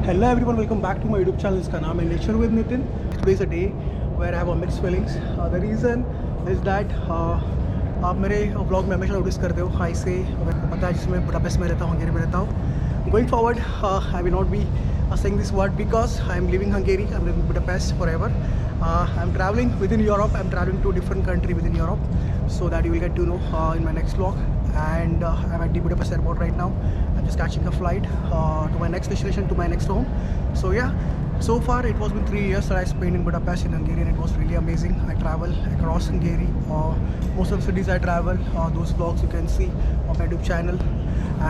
Hello everyone, welcome back to my YouTube channel. इसका नाम है Nature with Nitin. Today is a day where I have a mixed feelings. The reason is that आप मेरे vlog में हमेशा notice करते हो हाई से आपको पता है जिसमें बुडापेस्ट में रहता हूँ, हंगेरी में रहता हूँ. Going forward, I will not be saying this word because I am leaving Hungary. I am leaving Budapest forever. I am traveling within Europe. I am traveling to a different country within Europe, so that you will get to know in my next vlog. And I am at the Budapest airport right now. I'm just catching a flight to my next destination, to my next home. So yeah, so far it was been 3 years that I spent in Budapest in Hungary, and it was really amazing. I travel across Hungary. Most of the cities I travel, those vlogs you can see on my YouTube channel.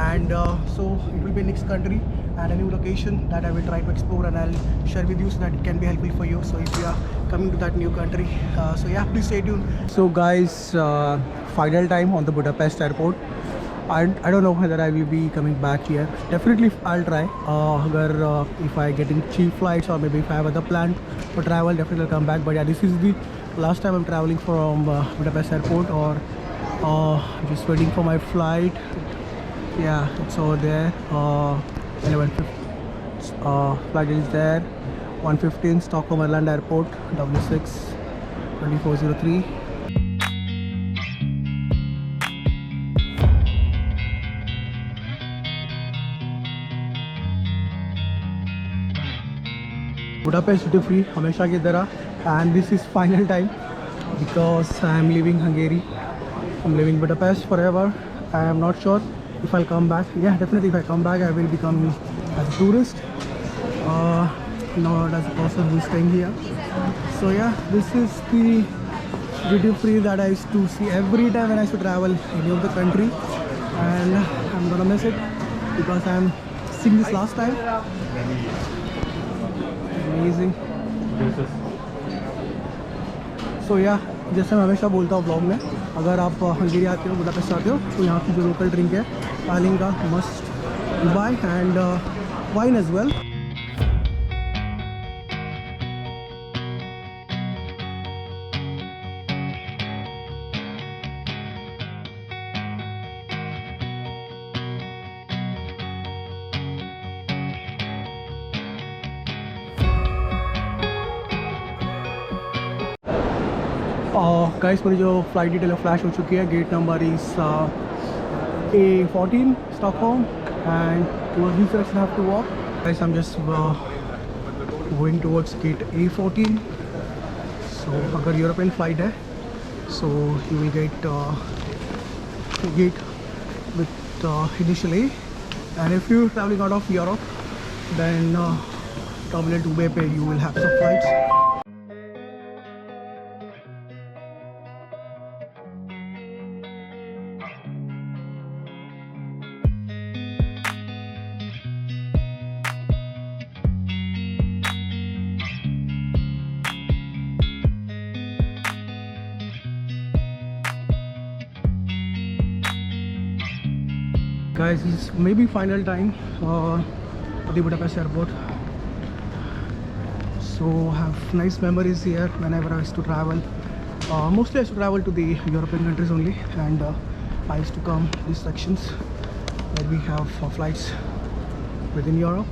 And so it will be next country and a new location that I will try to explore, and I'll share with you so that it can be helpful for you. So if you are coming to that new country, so yeah, please stay tuned. So guys, final time on the Budapest airport. I don't know whether I will be coming back here. Definitely I'll try. If I get in cheap flights, or maybe if I have other plan for travel, definitely I'll come back. But yeah, this is the last time I'm traveling from Budapest airport, or just waiting for my flight. Yeah, it's over there. 11:50. Flight is there. 1:15 Stockholm Ireland Airport. W6 2403. Budapest duty free हमेशा की तरह, and this is final time because I am leaving Hungary. I'm leaving Budapest forever. I am not sure if I'll come back. Yeah, definitely if I come back I will be coming as a tourist, not as a person who is staying here. So yeah, this is the duty free that I used to see every time when I used to travel any of the country, and I'm gonna miss it because I'm seeing this last time. Amazing. So yeah, जैसे मैं हमेशा बोलता हूँ blog में, अगर आप हंगेरी आते हो, बुडापेस्ट आते हो, तो यहाँ की जो लोकल ड्रिंक है palinka must buy, and wine as well. Guys, मेरी जो फ्लाइट डिटेल फ्लैश हो चुकी है. Gate number is A14 Stockholm, and towards this direction I have to walk. Guys, I'm just going towards gate A14. So अगर European flight है, so you will get gate with initial A, and if you're traveling out of Europe, then terminal 2B पे you will have some flights. Guys, it's maybe final time at the Budapest airport. So I have nice memories here whenever I used to travel. Mostly I used to travel to the European countries only, and I used to come these sections where we have flights within Europe.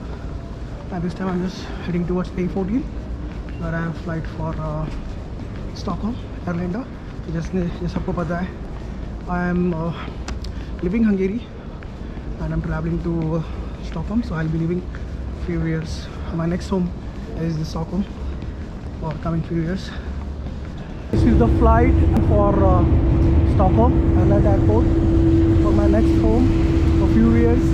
And this time I'm just heading towards A14, where I have flight for Stockholm, Ireland. जैसे आपको पता है, I am leaving Hungary and I'm traveling to Stockholm, so I'll be leaving few years. My next home is the Stockholm for coming few years. This is the flight for Stockholm Ireland Airport for my next home for few years.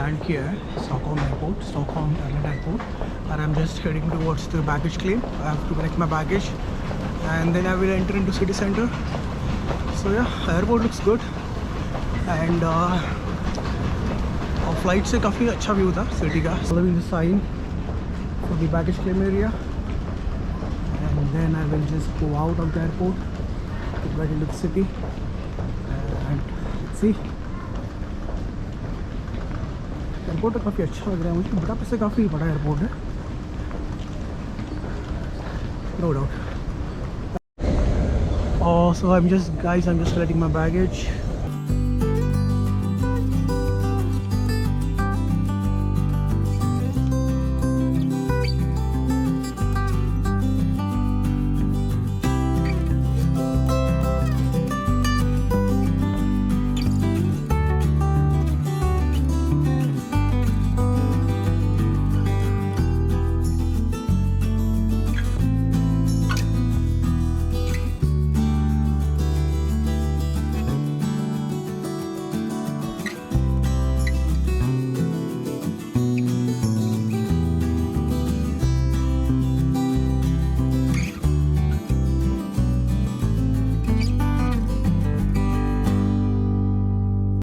Land किया है Stockholm airport, Stockholm airport, and I'm just heading towards the baggage claim. I have to collect my baggage and then I will enter into city center. So yeah, airport looks good and flight से काफ़ी अच्छा view था city का. Following the sign for the baggage claim area and then I will just go out of the airport to get into the city and let's see. Airport तो काफ़ी अच्छा लग रहा है मुझे. बुडापेस्ट से काफ़ी बड़ा एयरपोर्ट है, no doubt. So I'm just collecting my baggage.